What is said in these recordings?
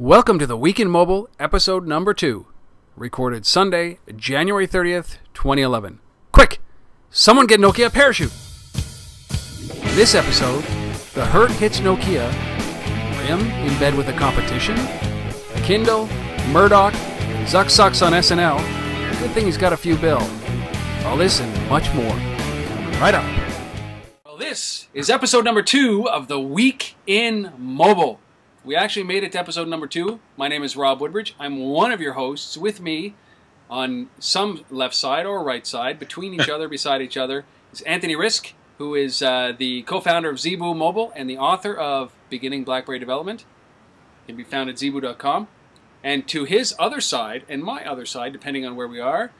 Welcome to the Week in Mobile, episode number 2, recorded Sunday, January 30th, 2011. Quick! Someone get Nokia a parachute! In this episode, the hurt hits Nokia, RIM in bed with the competition, Kindle, Murdoch, Zuck sucks on SNL, good thing he's got a few bill. All this and much more. Right up. Well, this is episode number 2 of the Week in Mobile. We actually made it to episode number 2. My name is Rob Woodbridge. I'm one of your hosts. With me on some left side or right side, between each other, beside each other, is Anthony Risk, who is the co-founder of Zebu Mobile and the author of Beginning BlackBerry Development. Can be found at zebu.com. And to his other side, and my other side, depending on where we are,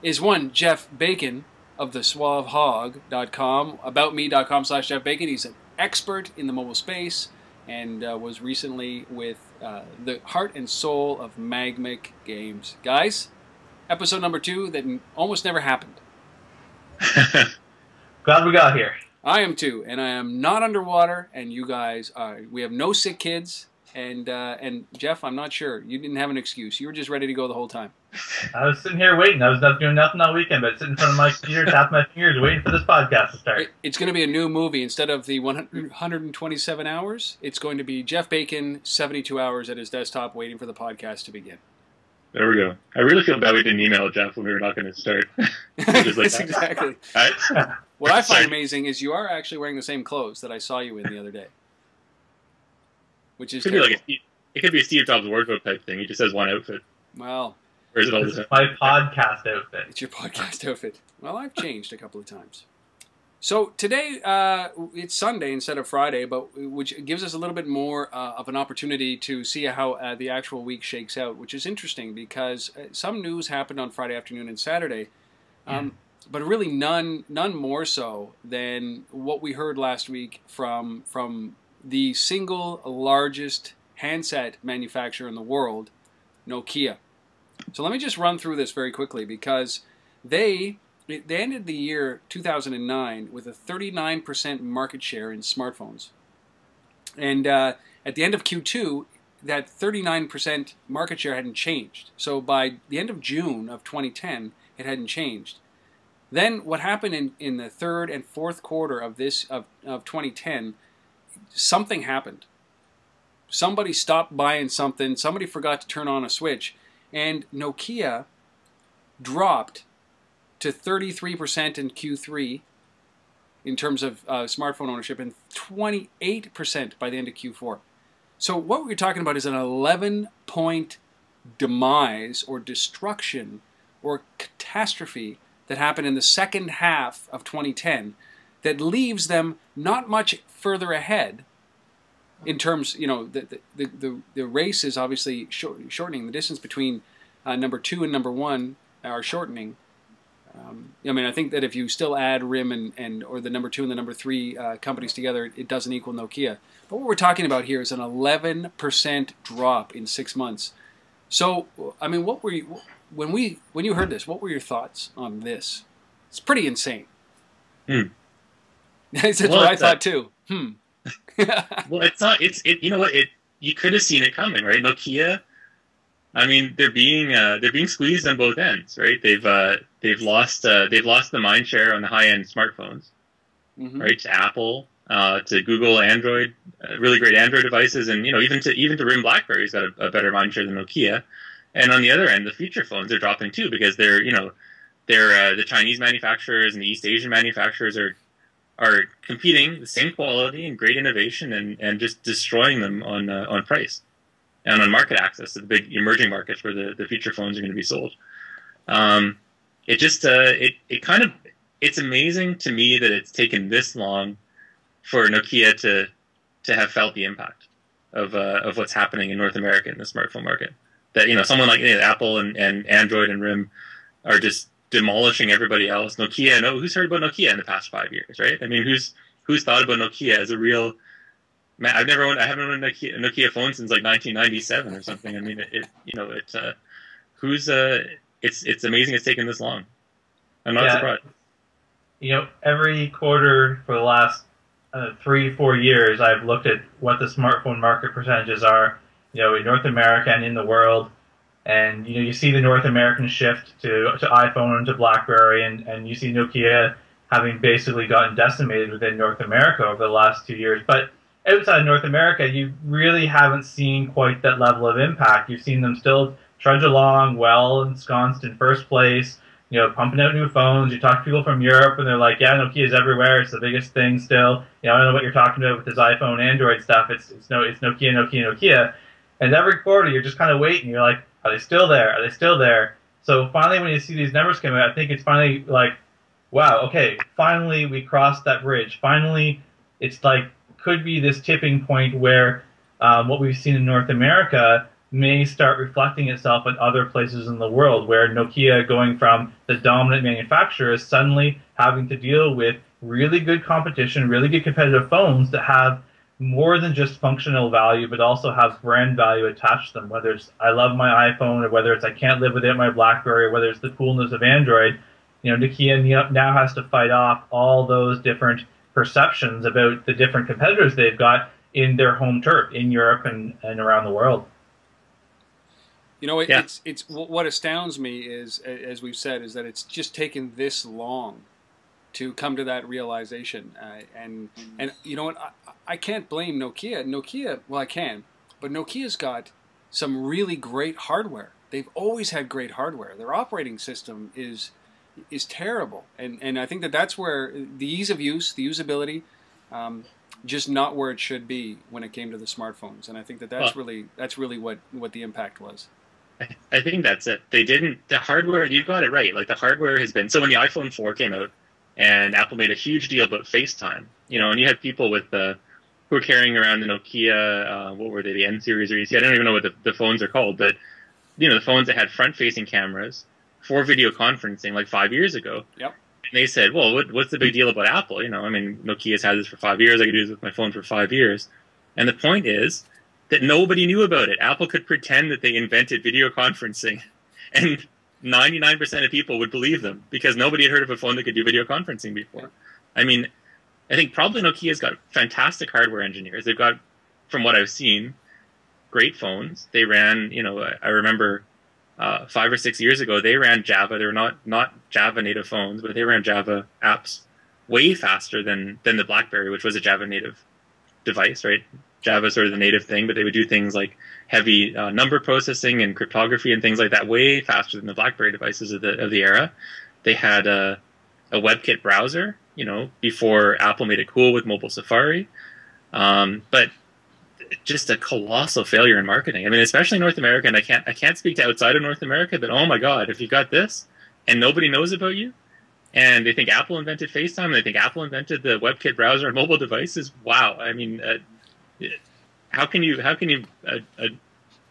is one Jeff Bacon of the suavehog.com, aboutme.com/Jeff Bacon. He's an expert in the mobile space, and was recently with the heart and soul of Magmic Games. Guys, episode number 2 that almost never happened. Glad we got here. I am too, and I am not underwater, and you guys are. We have no sick kids, and Jeff, I'm not sure. You didn't have an excuse. You were just ready to go the whole time. I was sitting here waiting. I was not doing nothing all weekend, but sitting in front of my computer, tapping my fingers, waiting for this podcast to start. It's going to be a new movie. Instead of the 127 hours, it's going to be Jeff Bacon, 72 hours at his desktop, waiting for the podcast to begin. There we go. I really feel bad we didn't email Jeff when we were not going to start. Just like Exactly. Right? What I find amazing is you are actually wearing the same clothes that I saw you in the other day. Which is it could be a Steve Jobs wardrobe type thing. He just has one outfit. Well, or is it all this the is my podcast outfit. It's your podcast outfit. Well, I've changed a couple of times. So today, it's Sunday instead of Friday, which gives us a little bit more of an opportunity to see how the actual week shakes out, which is interesting because some news happened on Friday afternoon and Saturday, but really none more so than what we heard last week from the single largest handset manufacturer in the world, Nokia. So let me just run through this very quickly because they ended the year 2009 with a 39% market share in smartphones. And at the end of Q2, that 39% market share hadn't changed. So by the end of June of 2010, it hadn't changed. Then what happened in the third and fourth quarter of 2010, something happened. Somebody stopped buying something, somebody forgot to turn on a switch, and Nokia dropped to 33% in Q3 in terms of smartphone ownership and 28% by the end of Q4. So what we're talking about is an 11-point demise or destruction or catastrophe that happened in the second half of 2010 that leaves them not much further ahead in terms, the race is obviously shortening. The distance between number 2 and number 1 are shortening. I think that if you still add RIM or the number 2 and the number 3 companies together, it doesn't equal Nokia. But what we're talking about here is an 11% drop in 6 months. So, what were you when you heard this? What were your thoughts on this? It's pretty insane. That's what I thought too. Well, it's not. You know what? You could have seen it coming, right? Nokia. They're being squeezed on both ends, right? They've lost the mind share on the high end smartphones, right? To Apple, to Google Android, really great Android devices, and even to RIM BlackBerry's got a better mind share than Nokia. And on the other end, the feature phones are dropping too because they're the Chinese manufacturers and the East Asian manufacturers are competing the same quality and great innovation and just destroying them on price and on market access to the big emerging markets where the feature phones are going to be sold. It's amazing to me that it's taken this long for Nokia to have felt the impact of what's happening in North America in the smartphone market. That someone like Apple and Android and RIM are just demolishing everybody else. Nokia, who's heard about Nokia in the past 5 years, right? Who's thought about Nokia as a real? Man, I haven't owned a Nokia phone since like 1997 or something. It's amazing it's taken this long. I'm not surprised. Every quarter for the last 3-4 years, I've looked at what the smartphone market percentages are. in North America and in the world. And you see the North American shift to iPhone and to BlackBerry, and you see Nokia having basically gotten decimated within North America over the last 2 years. But outside North America, you really haven't seen quite that level of impact. You've seen them still trudge along, well ensconced in first place, pumping out new phones. You talk to people from Europe, and they're like, yeah, Nokia's everywhere. It's the biggest thing still. I don't know what you're talking about with this iPhone, Android stuff. It's Nokia. And every quarter, you're just kind of waiting. You're like, are they still there? Are they still there? So finally, when you see these numbers come out, I think it's finally like, wow, okay, finally we crossed that bridge. Finally, it's like, could be this tipping point where what we've seen in North America may start reflecting itself in other places in the world, where Nokia, going from the dominant manufacturer, is suddenly having to deal with really good competition, really good competitive phones that have more than just functional value, but also have brand value attached to them. Whether it's I love my iPhone, or whether it's I can't live without my BlackBerry, or whether it's the coolness of Android, Nokia now has to fight off all those different perceptions about the different competitors they've got in their home turf, in Europe and around the world. It's what astounds me is, as we've said, is that it's just taken this long to come to that realization. And you know what? I can't blame Nokia. Well, I can, but Nokia's got some really great hardware. They've always had great hardware. Their operating system is terrible, and I think that's where the ease of use, the usability, just not where it should be when it came to the smartphones. And I think that's really what the impact was. I think that's it. They didn't. The hardware, you got it right. Like, the hardware has been, so when the iPhone 4 came out, and Apple made a huge deal about FaceTime, and you had people with who were carrying around the Nokia, what were they, the N series or EC? I don't even know what the phones are called, but the phones that had front-facing cameras for video conferencing like 5 years ago. Yep. And they said, well, what's the big deal about Apple? Nokia's had this for 5 years. I could do this with my phone for 5 years. And the point is that nobody knew about it. Apple could pretend that they invented video conferencing, and 99% of people would believe them, because nobody had heard of a phone that could do video conferencing before. I think probably Nokia's got fantastic hardware engineers. They've got, from what I've seen, great phones. They ran, I remember 5 or 6 years ago, they ran Java. They were not Java native phones, but they ran Java apps way faster than the BlackBerry, which was a Java native device, right? Java is sort of the native thing, but they would do things like heavy number processing and cryptography and things like that way faster than the BlackBerry devices of the era. They had a WebKit browser, before Apple made it cool with mobile Safari, but just a colossal failure in marketing. Especially in North America, and I can't speak to outside of North America, but oh my God, if you got this and nobody knows about you, and they think Apple invented FaceTime, and they think Apple invented the WebKit browser and mobile devices, wow. How can you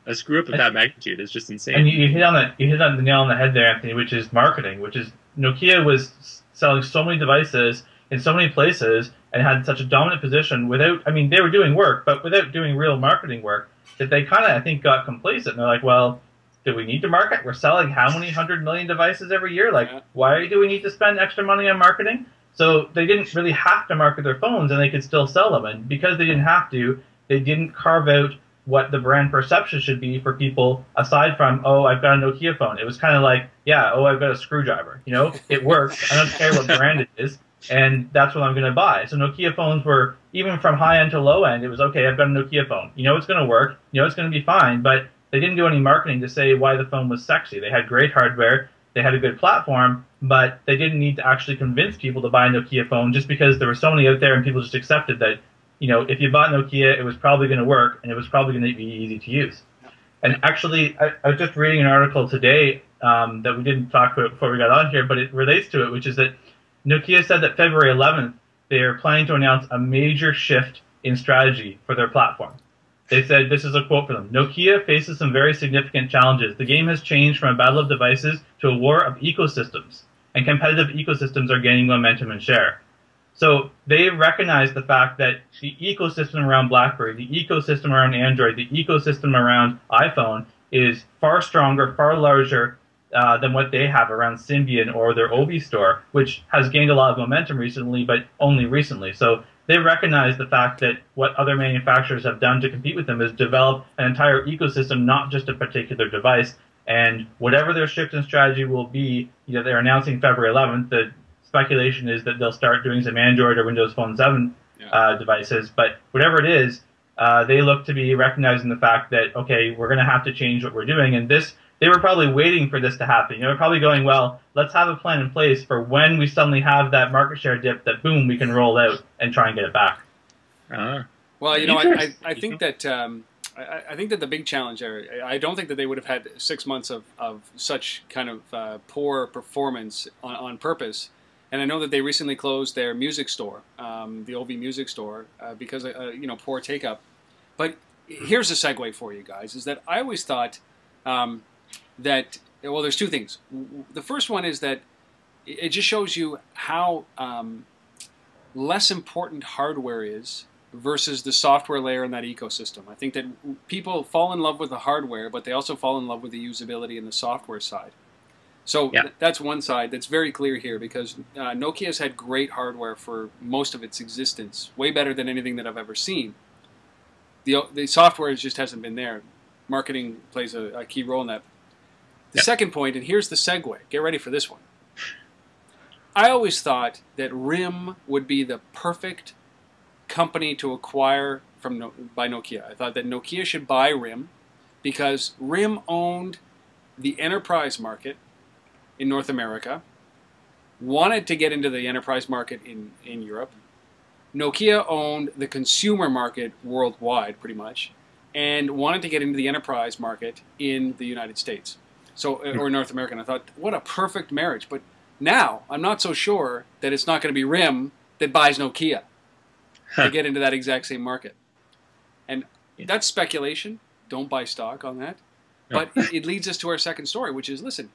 a screw up of that magnitude is just insane. And you hit on the nail on the head there, Anthony, which is marketing, which is Nokia was selling so many devices in so many places and had such a dominant position without, they were doing work, but without doing real marketing work, that they kind of, I think, got complacent. And they're like, well, do we need to market? We're selling how many 100 million devices every year? Like, why do we need to spend extra money on marketing? So they didn't really have to market their phones, and they could still sell them. And because they didn't have to, they didn't carve out what the brand perception should be for people, aside from, oh, I've got a Nokia phone. It was kind of like, yeah, oh, I've got a screwdriver. It works. I don't care what brand it is, and that's what I'm going to buy. So Nokia phones were, even from high end to low end, it was, okay, I've got a Nokia phone. It's going to work. It's going to be fine. But they didn't do any marketing to say why the phone was sexy. They had great hardware. They had a good platform, but they didn't need to actually convince people to buy a Nokia phone, just because there were so many out there and people just accepted that, if you bought Nokia, it was probably going to work, and it was probably going to be easy to use. And actually, I was just reading an article today that we didn't talk about before we got on here, but it relates to it, which is that Nokia said that February 11th, they are planning to announce a major shift in strategy for their platform. They said, this is a quote from them, Nokia faces some very significant challenges. The game has changed from a battle of devices to a war of ecosystems, and competitive ecosystems are gaining momentum and share. So they recognize the fact that the ecosystem around BlackBerry, the ecosystem around Android, the ecosystem around iPhone is far stronger, far larger than what they have around Symbian or their Obi store, which has gained a lot of momentum recently, but only recently. So they recognize the fact that what other manufacturers have done to compete with them is develop an entire ecosystem, not just a particular device. And whatever their shift in strategy will be, they're announcing February 11th. The speculation is that they'll start doing some Android or Windows Phone 7 devices. But whatever it is, they look to be recognizing the fact that, okay, we're going to have to change what we're doing. And they were probably waiting for this to happen. They're probably going, well, let's have a plan in place for when we suddenly have that market share dip that, boom, we can roll out and try and get it back. Well, I think that I think that the big challenge there, I don't think that they would have had 6 months of such kind of poor performance on purpose. And I know that they recently closed their music store, the OV Music Store, because poor take-up. But here's a segue for you guys, is that I always thought that, well, there's two things. The first one is that it just shows you how less important hardware is versus the software layer in that ecosystem. I think that people fall in love with the hardware, but they also fall in love with the usability in the software side. So that's one side that's very clear here, because Nokia has had great hardware for most of its existence, way better than anything that I've ever seen. The software just hasn't been there. Marketing plays a key role in that. The second point, and here's the segue. Get ready for this one. I always thought that RIM would be the perfect company to acquire by Nokia. I thought that Nokia should buy RIM because RIM owned the enterprise market in North America, wanted to get into the enterprise market in Europe. Nokia owned the consumer market worldwide, pretty much, and wanted to get into the enterprise market in the United States, or North America. And I thought, what a perfect marriage. But now, I'm not so sure that it's not going to be RIM that buys Nokia to get into that exact same market. And that's speculation. Don't buy stock on that. But it leads us to our second story, which is, listen,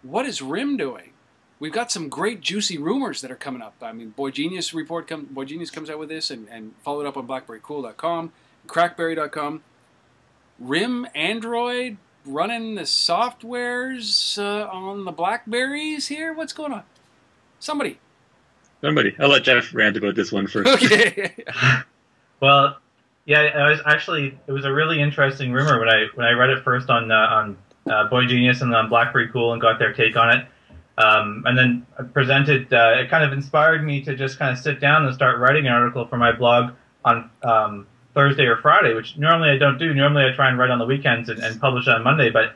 what is RIM doing? We've got some great juicy rumors that are coming up. I mean, BoyGenius comes out with this and followed up on BlackberryCool.com, Crackberry.com. RIM Android running the softwares on the Blackberries here? What's going on? Somebody. I'll let Jeff rant about this one first. Okay. Well, yeah, it was a really interesting rumor when I read it first on BoyGenius and on BlackBerry Cool and got their take on it. And then presented, it kind of inspired me to just kind of sit down and start writing an article for my blog on Thursday or Friday, which normally I don't do. Normally I try and write on the weekends and publish on Monday, but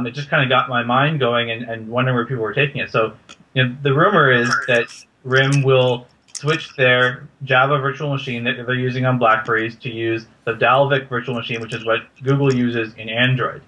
it just kind of got my mind going and wondering where people were taking it. So the rumor is that RIM will switch their Java virtual machine that they're using on Blackberries to use the Dalvik virtual machine, which is what Google uses in Android.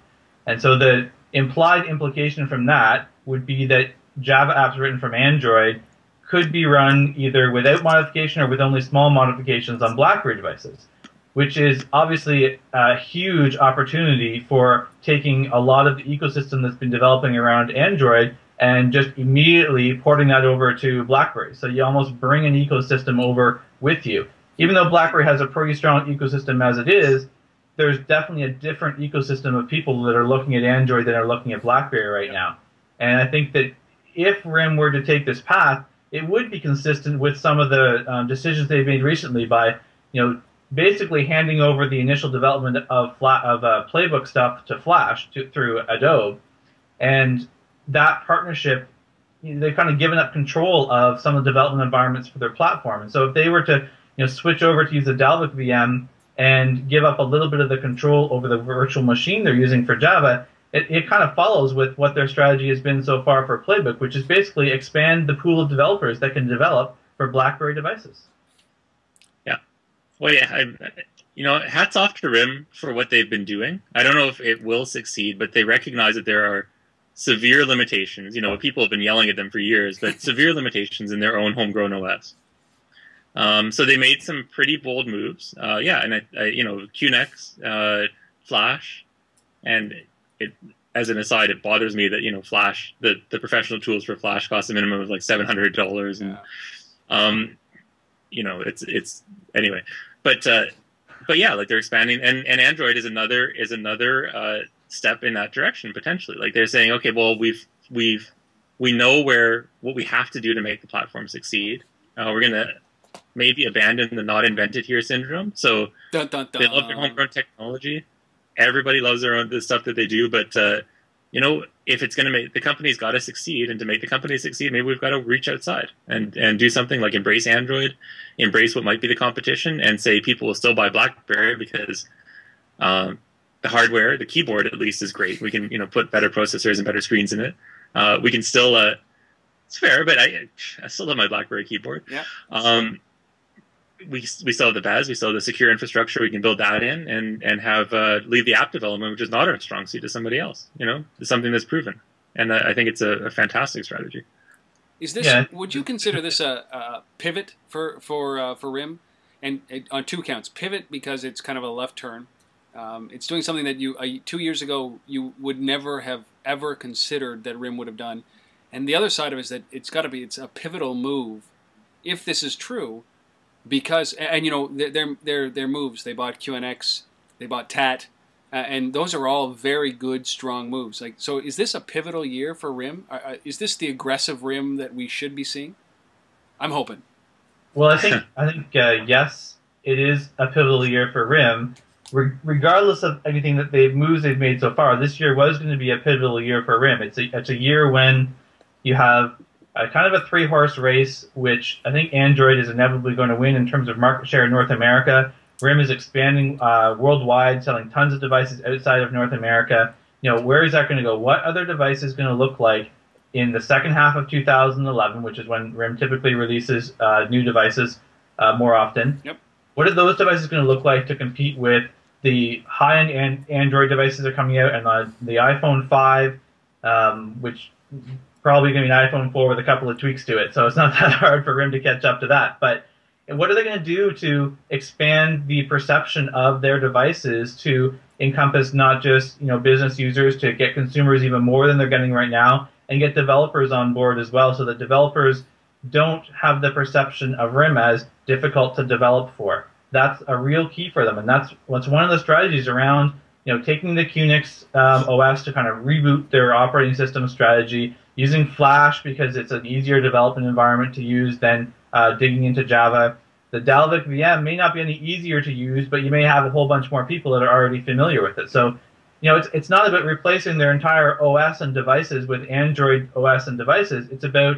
And so the implied implication from that would be that Java apps written from Android could be run either without modification or with only small modifications on BlackBerry devices, which is obviously a huge opportunity for taking a lot of the ecosystem that's been developing around Android and just immediately porting that over to BlackBerry. So you almost bring an ecosystem over with you. Even though BlackBerry has a pretty strong ecosystem as it is, there's definitely a different ecosystem of people that are looking at Android than are looking at BlackBerry right now. And I think that if RIM were to take this path, it would be consistent with some of the decisions they've made recently by, basically handing over the initial development of playbook stuff to Flash through Adobe. And that partnership, they've kind of given up control of some of the development environments for their platform. And so if they were to switch over to use the Dalvik VM and give up a little bit of the control over the virtual machine they're using for Java, it kind of follows with what their strategy has been so far for Playbook, which is basically expand the pool of developers that can develop for BlackBerry devices. Yeah. Well, yeah, hats off to RIM for what they've been doing. I don't know if it will succeed, but they recognize that there are severe limitations. People have been yelling at them for years, but severe limitations in their own homegrown OS. So they made some pretty bold moves. And QNX, Flash, and as an aside, it bothers me that Flash, the professional tools for Flash cost a minimum of like $700, and it's anyway. But yeah, like they're expanding, and Android is another step in that direction potentially. Like they're saying, okay, well we know what we have to do to make the platform succeed. We're gonna maybe abandon the not invented here syndrome. So Dun, dun, dun. they love their homegrown technology. Everybody loves the stuff that they do, but if it's going to make the company's got to succeed, and to make the company succeed, maybe we've got to reach outside and do something like embrace Android, embrace what might be the competition, and say people will still buy BlackBerry because the hardware, the keyboard at least, is great. We can put better processors and better screens in it. We can still it's fair, but I still love my BlackBerry keyboard. Yeah. We still have the BAS, we still have the secure infrastructure. We can build that in and have leave the app development, which is not our strong suit, to somebody else. It's something that's proven, and I think it's a fantastic strategy. Is this? Would you consider this a pivot for RIM? And on two counts, pivot because it's kind of a left turn. It's doing something that 2 years ago you would never have ever considered that RIM would have done, and the other side of it is that it's a pivotal move, if this is true. Because their moves, they bought QNX, they bought TAT, and those are all very good, strong moves. So is this a pivotal year for RIM? Is this the aggressive RIM that we should be seeing? I'm hoping. Well, I think yes, it is a pivotal year for RIM. Regardless of anything that moves they've made so far, this year was going to be a pivotal year for RIM. It's a year when you have kind of a three-horse race, which I think Android is inevitably going to win in terms of market share in North America. RIM is expanding worldwide, selling tons of devices outside of North America. Where is that going to go? What other device is going to look like in the second half of 2011, which is when RIM typically releases new devices more often? Yep. What are those devices going to look like to compete with the high-end Android devices that are coming out, and the iPhone 5, which probably going to be an iPhone 4 with a couple of tweaks to it, so it's not that hard for RIM to catch up to that. But what are they going to do to expand the perception of their devices to encompass not just business users, to get consumers even more than they're getting right now, and get developers on board as well, so that developers don't have the perception of RIM as difficult to develop for? That's a real key for them, and that's one of the strategies around taking the QNX OS to kind of reboot their operating system strategy, using Flash because it's an easier development environment to use than digging into Java. The Dalvik VM may not be any easier to use, but you may have a whole bunch more people that are already familiar with it. So, it's not about replacing their entire OS and devices with Android OS and devices. It's about,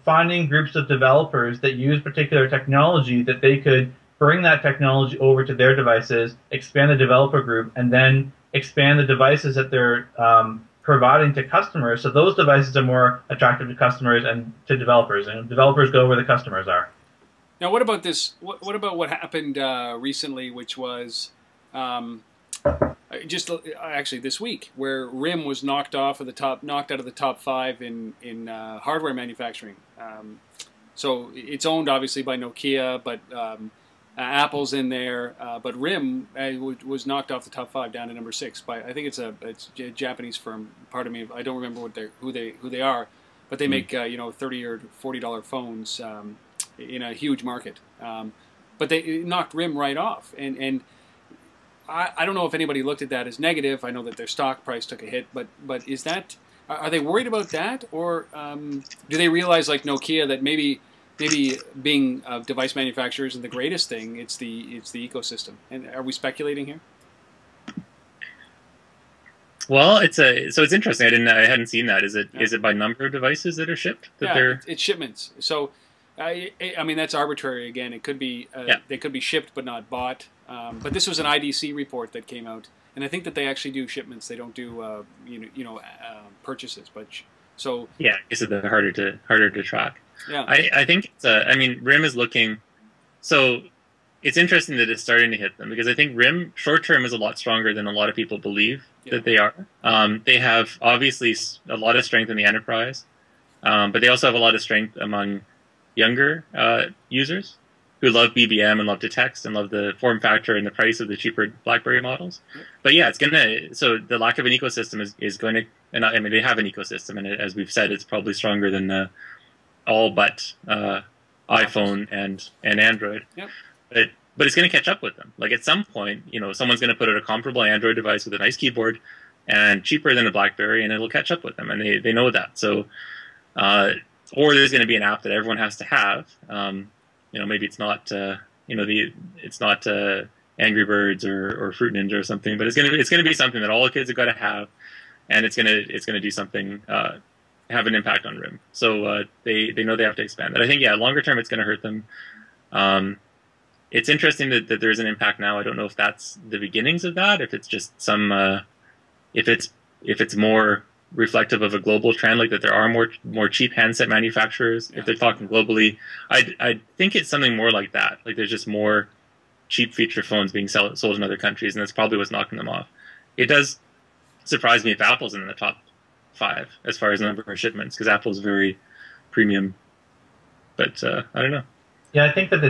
finding groups of developers that use particular technology that they could bring that technology over to their devices, expand the developer group, and then expand the devices that they're providing to customers, so those devices are more attractive to customers and to developers, and developers go where the customers are. Now, what about this? What about what happened recently, which was just actually this week, where RIM was knocked out of the top 5 in hardware manufacturing. So it's owned obviously by Nokia, but Apple's in there, but RIM was knocked off the top 5 down to number 6 by, I think it's a Japanese firm. Pardon me, I don't remember who they are, but they make $30 or $40 phones in a huge market. But they knocked RIM right off, and I don't know if anybody looked at that as negative. I know that their stock price took a hit, but is that, are they worried about that, or do they realize, like Nokia, that maybe being a device manufacturer isn't the greatest thing? It's the ecosystem. And are we speculating here? Well, it's interesting. I hadn't seen that. Is it by number of devices that are shipped? It's shipments. So I mean, that's arbitrary again. It could be they could be shipped but not bought. But this was an IDC report that came out, and I think that they actually do shipments. They don't do purchases. But so yeah, I guess they're harder to track. Yeah, I think RIM is looking. So it's interesting that it's starting to hit them, because I think RIM short term is a lot stronger than a lot of people believe that they are. They have obviously a lot of strength in the enterprise, but they also have a lot of strength among younger users who love BBM and love to text and love the form factor and the price of the cheaper BlackBerry models. But yeah, so the lack of an ecosystem is going to, and I mean, they have an ecosystem, and as we've said, it's probably stronger than all but iPhone and Android. Yep. But it's going to catch up with them. Like at some point, someone's going to put out a comparable Android device with a nice keyboard and cheaper than a BlackBerry, and it'll catch up with them, and they know that. So, or there's going to be an app that everyone has to have. maybe it's not it's not Angry Birds or Fruit Ninja or something, but it's gonna be something that all the kids have got to have, and it's gonna do something, have an impact on RIM. So they know they have to expand that. I think longer term it's gonna hurt them. It's interesting that there's an impact now. I don't know if that's the beginnings of that, if it's just some if it's more reflective of a global trend, like that there are more cheap handset manufacturers. If they're talking globally, I think it's something more like that. Like there's just more cheap feature phones being sold in other countries, and that's probably what's knocking them off. It does surprise me if Apple's in the top 5 as far as the number of shipments, because Apple's very premium. But I don't know. Yeah, I think that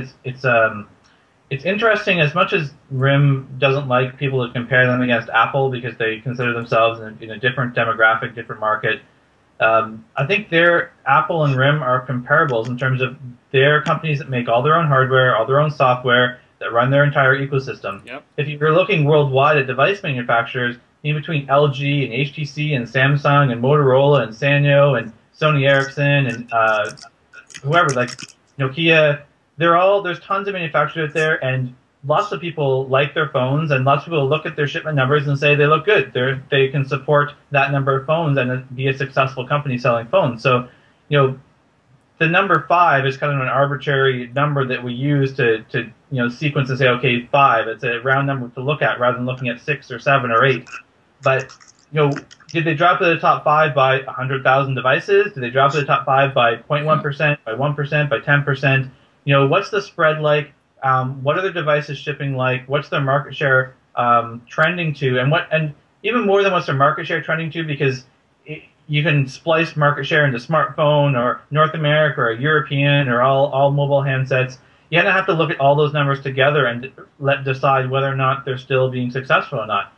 it's interesting. As much as RIM doesn't like people to compare them against Apple because they consider themselves in a different demographic, different market, I think Apple and RIM are comparables in terms of they're companies that make all their own hardware, all their own software, that run their entire ecosystem. Yep. If you're looking worldwide at device manufacturers, in between LG and HTC and Samsung and Motorola and Sanyo and Sony Ericsson and whoever, like Nokia, there's tons of manufacturers out there, and lots of people like their phones, and lots of people look at their shipment numbers and say they look good. They can support that number of phones and be a successful company selling phones. So, the number 5 is kind of an arbitrary number that we use to sequence and say, okay, 5. It's a round number to look at rather than looking at 6 or 7 or 8. But did they drop to the top 5 by 100,000 devices? Did they drop to the top 5 by 0.1%, by 1%, by 10%? What's the spread like? What are their devices shipping like? What's their market share trending to? And even more than what's their market share trending to, because you can splice market share into smartphone or North America or European or all mobile handsets. You have to look at all those numbers together and decide whether or not they're still being successful or not.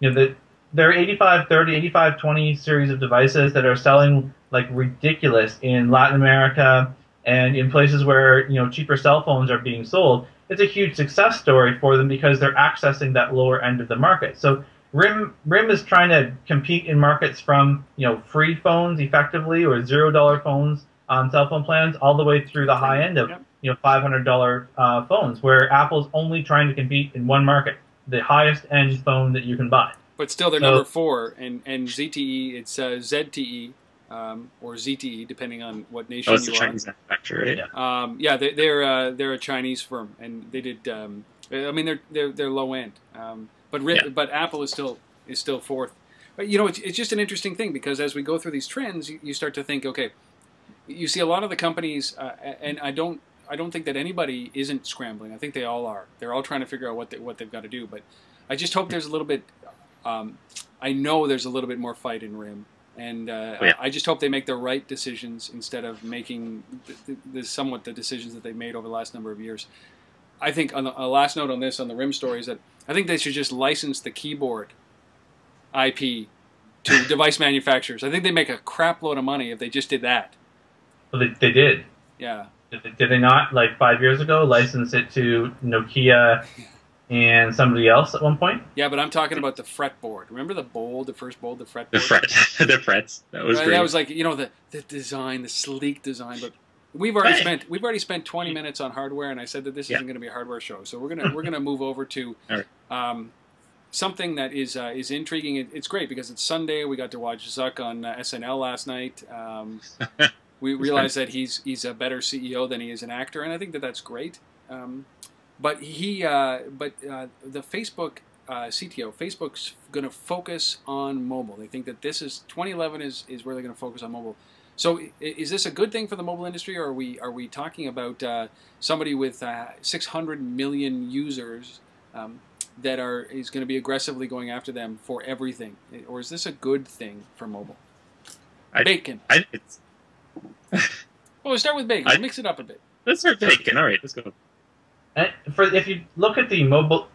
There are 8530, 8520 series of devices that are selling like ridiculous in Latin America and in places where cheaper cell phones are being sold. It's a huge success story for them because they're accessing that lower end of the market. So RIM is trying to compete in markets from free phones effectively, or $0 phones on cell phone plans, all the way through the high end of $500 phones, where Apple's only trying to compete in one market, the highest end phone that you can buy. But still, they're number 4, and ZTE, it's ZTE or ZTE, depending on what nation you are. It's a Chinese manufacturer, right? They're a Chinese firm, and they did. They're low end. But Apple is still 4th. But it's just an interesting thing, because as we go through these trends, you start to think, okay, you see a lot of the companies, and I don't think that anybody isn't scrambling. I think they all are. They're all trying to figure out what they've got to do. But I just hope there's a little bit. I know there's a little bit more fight in RIM, and I just hope they make the right decisions instead of making the decisions that they've made over the last number of years. I think on a last note on this, on the RIM story, is that I think they should just license the keyboard IP to device manufacturers. I think they make a crap load of money if they just did that. Well, they did. Yeah. Did they not, like 5 years ago, license it to Nokia and somebody else at one point? Yeah, but I'm talking about the fretboard. Remember the first bold, the fretboard? The frets. That was great. That was like, the design, the sleek design, but we've already spent 20 minutes on hardware, and I said that this isn't going to be a hardware show. So we're gonna move over to something that is intriguing. It's great because it's Sunday. We got to watch Zuck on SNL last night. We realized that he's a better CEO than he is an actor, and I think that's great. But the Facebook CTO, Facebook's going to focus on mobile. They think that 2011 is where they're going to focus on mobile. So is this a good thing for the mobile industry, or are we talking about somebody with 600 million users that is going to be aggressively going after them for everything, or is this a good thing for mobile? Bacon. Well, we'll start with bacon. We'll mix it up a bit. Let's start bacon. All right, let's go. If you look at the mobile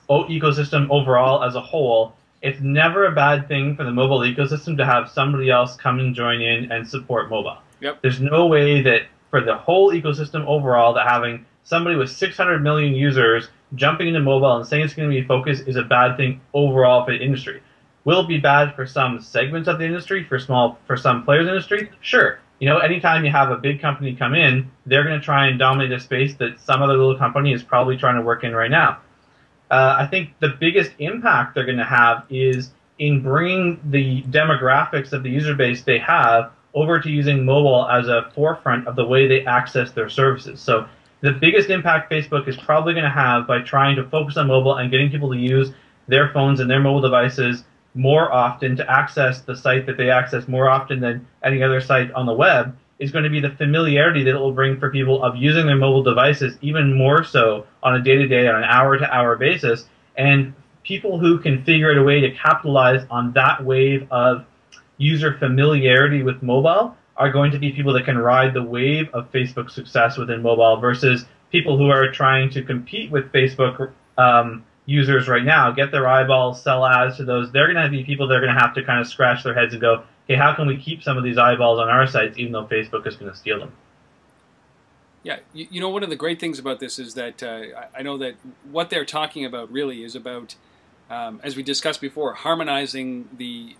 ecosystem overall as a whole, it's never a bad thing for the mobile ecosystem to have somebody else come and join in and support mobile. Yep. There's no way that for the whole ecosystem overall that having somebody with 600 million users jumping into mobile and saying it's going to be focused is a bad thing overall for the industry. Will it be bad for some segments of the industry, for some players in the industry? Sure. You know, anytime you have a big company come in, they're going to try and dominate a space that some other little company is probably trying to work in right now. I think the biggest impact they're going to have is in bringing the demographics of the user base they have over to using mobile as a forefront of the way they access their services. So the biggest impact Facebook is probably going to have by trying to focus on mobile and getting people to use their phones and their mobile devices more often to access the site that they access more often than any other site on the web is going to be the familiarity that it will bring for people of using their mobile devices even more so on a day-to-day, on an hour-to-hour basis. And people who can figure out a way to capitalize on that wave of user familiarity with mobile are going to be people that can ride the wave of Facebook's success within mobile versus people who are trying to compete with Facebook users right now, get their eyeballs, sell ads to those. They're going to be people that are going to have to kind of scratch their heads and go, okay, how can we keep some of these eyeballs on our sites even though Facebook is going to steal them? Yeah, you know, one of the great things about this is that I know that what they're talking about really is about, as we discussed before, harmonizing the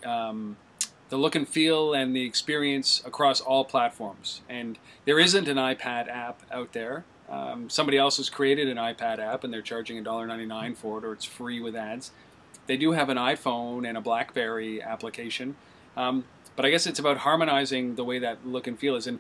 look and feel and the experience across all platforms. And there isn't an iPad app out there. Somebody else has created an iPad app and they're charging $1.99 for it, or it's free with ads. They do have an iPhone and a BlackBerry application. But I guess it's about harmonizing the way that look and feel is. And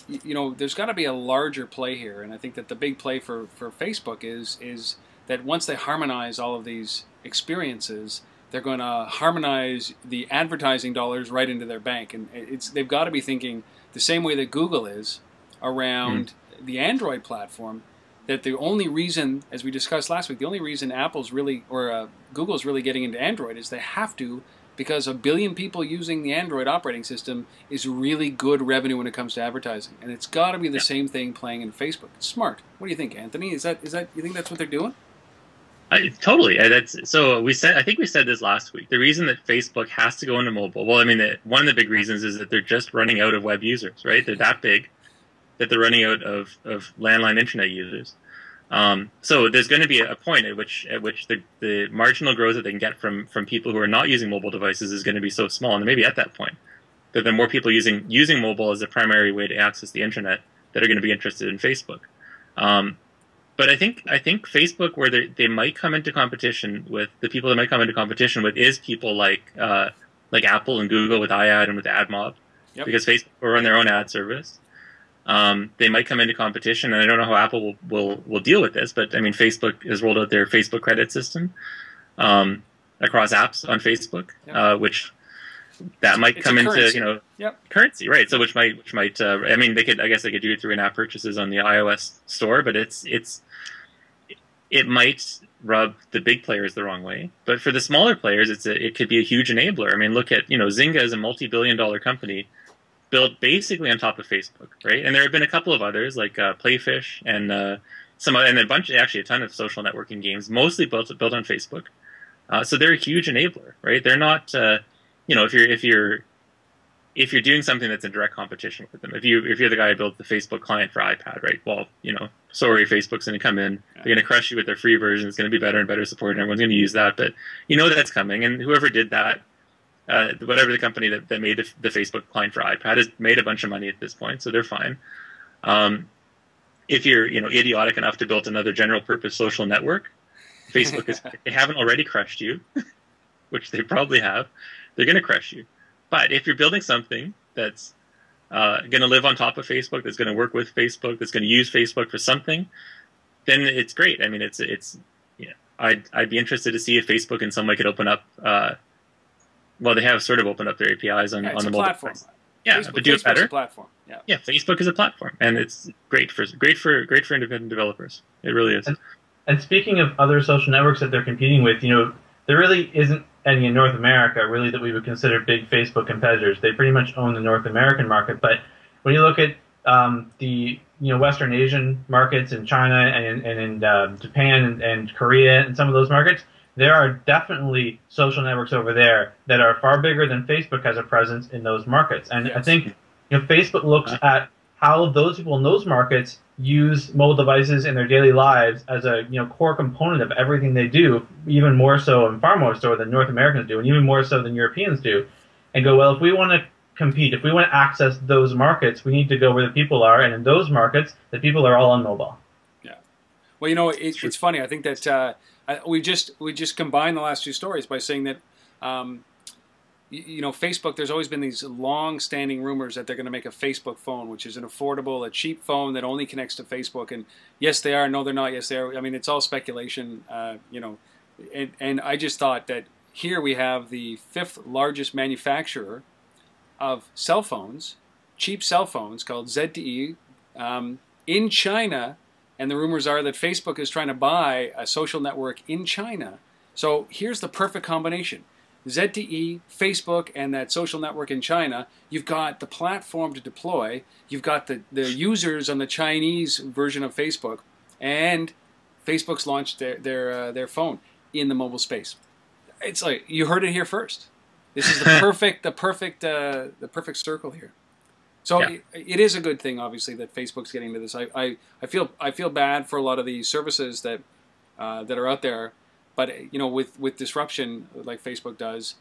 you know, there's got to be a larger play here. And I think that the big play for Facebook is that once they harmonize all of these experiences, they're going to harmonize the advertising dollars right into their bank. And they've got to be thinking the same way that Google is around the Android platform, that the only reason, as we discussed last week, the only reason Apple's really, or Google's really getting into Android is they have to, because 1 billion people using the Android operating system is really good revenue when it comes to advertising. And it's got to be the same thing playing in Facebook. It's smart. What do you think, Anthony? Is that you think that's what they're doing? Totally. So we said, I think we said this last week. The reason that Facebook has to go into mobile, well, I mean, one of the big reasons is that they're just running out of web users, right? They're that big that they're running out of landline internet users. So there's going to be a point at which the marginal growth that they can get from people who are not using mobile devices is going to be so small, and maybe at that point, that there are more people using mobile as a primary way to access the internet that are going to be interested in Facebook. But I think Facebook, where they might come into competition with, the people that might come into competition with is people like Apple and Google with iAd and with AdMob, because Facebook will run their own ad service. They might come into competition, and I don't know how Apple will deal with this, but I mean, Facebook has rolled out their Facebook credit system across apps on Facebook, which that might come into currency, right? So which might I mean, I guess they could do it through in-app purchases on the iOS store, but it might rub the big players the wrong way. But for the smaller players, it could be a huge enabler. I mean, look at Zynga is a multi-billion-dollar company built basically on top of Facebook, right? And there have been a couple of others like Playfish and a ton of social networking games, mostly built on Facebook. So they're a huge enabler, right? They're not, if you're doing something that's in direct competition with them, if you're the guy who built the Facebook client for iPad, right? Well, sorry, Facebook's going to come in. They're going to crush you with their free version. It's going to be better and better support, and everyone's going to use that. But that's coming, and whoever did that, whatever the company that made the Facebook client for iPad has made a bunch of money at this point, so they're fine. If you're idiotic enough to build another general purpose social network, Facebook if they haven't already crushed you, which they probably have, they're going to crush you. But if you're building something that's going to live on top of Facebook, that's going to work with Facebook, that's going to use Facebook for something, then it's great. I mean, I'd be interested to see if Facebook in some way could open up. Well, they have sort of opened up their APIs on the mobile platform. Yeah, but do it better. A platform. Yeah, Facebook is a platform, and it's great for independent developers. It really is. And speaking of other social networks that they're competing with, there really isn't any in North America really that we would consider big Facebook competitors. They pretty much own the North American market. But when you look at the Western Asian markets in China and in Japan and Korea and some of those markets, there are definitely social networks over there that are far bigger than Facebook has a presence in those markets. And I think Facebook looks at how those people in those markets use mobile devices in their daily lives as a core component of everything they do, even more so and far more so than North Americans do, and even more so than Europeans do, and go, well, if we want to compete, if we want to access those markets, we need to go where the people are, and in those markets, the people are all on mobile. Yeah. Well, you know, it's funny. I think that we just combined the last two stories by saying that, you know, Facebook. There's always been these long-standing rumors that they're going to make a Facebook phone, which is an affordable, a cheap phone that only connects to Facebook. And yes, they are. No, they're not. Yes, they are. I mean, it's all speculation. You know, and I just thought that here we have the 5th largest manufacturer of cell phones, cheap cell phones, called ZTE, in China, and the rumors are that Facebook is trying to buy a social network in China. So here's the perfect combination. ZTE, Facebook, and that social network in China. You've got the platform to deploy, you've got the users on the Chinese version of Facebook, and Facebook's launched their phone in the mobile space. It's like, you heard it here first. This is the perfect circle here. So yeah. it is a good thing, obviously, that Facebook's getting into this. I feel bad for a lot of the services that are out there, but you know, with disruption like Facebook does,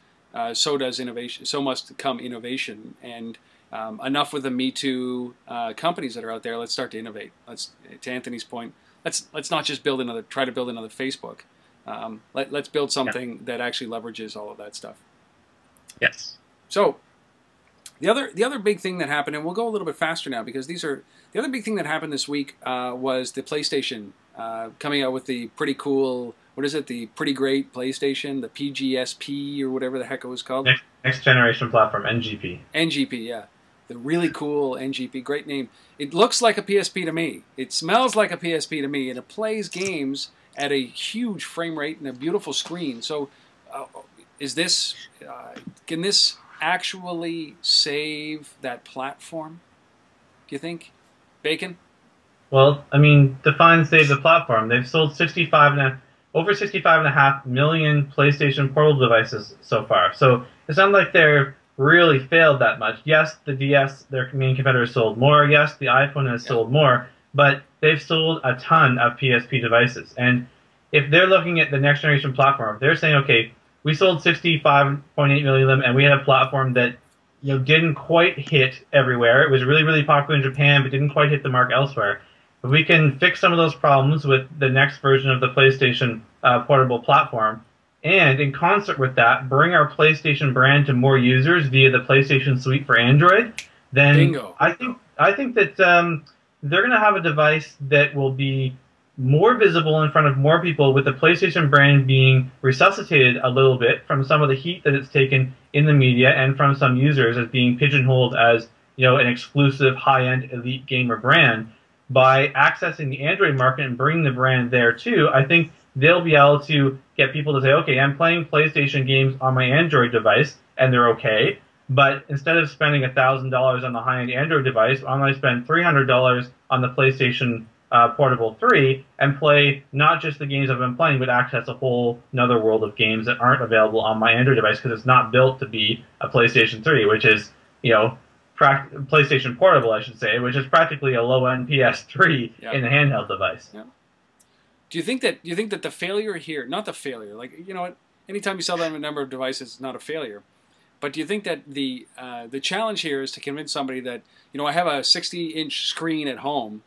so does innovation. So must come innovation, and enough with the Me Too companies that are out there. Let's start to innovate. To Anthony's point, let's not just try to build another Facebook. Let's build something that actually leverages all of that stuff. Yes. So the other big thing that happened, and we'll go a little bit faster now because the other big thing that happened this week was the PlayStation coming out with the pretty cool, what is it, the pretty great PlayStation, the PGSP or whatever the heck it was called. Next generation platform, NGP. NGP, yeah. The really cool NGP, great name. It looks like a PSP to me. It smells like a PSP to me, and it plays games at a huge frame rate and a beautiful screen. So can this actually save that platform, do you think, Bacon? Well, I mean, define save the platform. They've sold over 65.5 million PlayStation Portable devices so far. So it's not like they're really failed that much. Yes, the DS, their main competitor, sold more. Yes, the iPhone has sold more. But they've sold a ton of PSP devices. And if they're looking at the next generation platform, they're saying, okay, we sold 65.8 million of them, and we had a platform that, you know, didn't quite hit everywhere. It was really, really popular in Japan, but didn't quite hit the mark elsewhere. If we can fix some of those problems with the next version of the PlayStation portable platform, and in concert with that, bring our PlayStation brand to more users via the PlayStation Suite for Android, then Bingo. I think that they're going to have a device that will be more visible in front of more people, with the PlayStation brand being resuscitated a little bit from some of the heat that it's taken in the media and from some users as being pigeonholed as, you know, an exclusive high-end elite gamer brand. By accessing the Android market and bringing the brand there too, I think they'll be able to get people to say, okay, I'm playing PlayStation games on my Android device and they're okay, but instead of spending $1,000 on the high-end Android device, I'm going to spend $300 on the PlayStation Portable 3 and play not just the games I've been playing, but access a whole another world of games that aren't available on my Android device because it's not built to be a PlayStation 3, which is, you know, PlayStation Portable, I should say, which is practically a low-end PS3 in a handheld device. Yeah. Do you think that the failure here, not the failure, like, you know what, anytime you sell that number of devices, it's not a failure. But do you think that the challenge here is to convince somebody that, you know, I have a 60-inch screen at home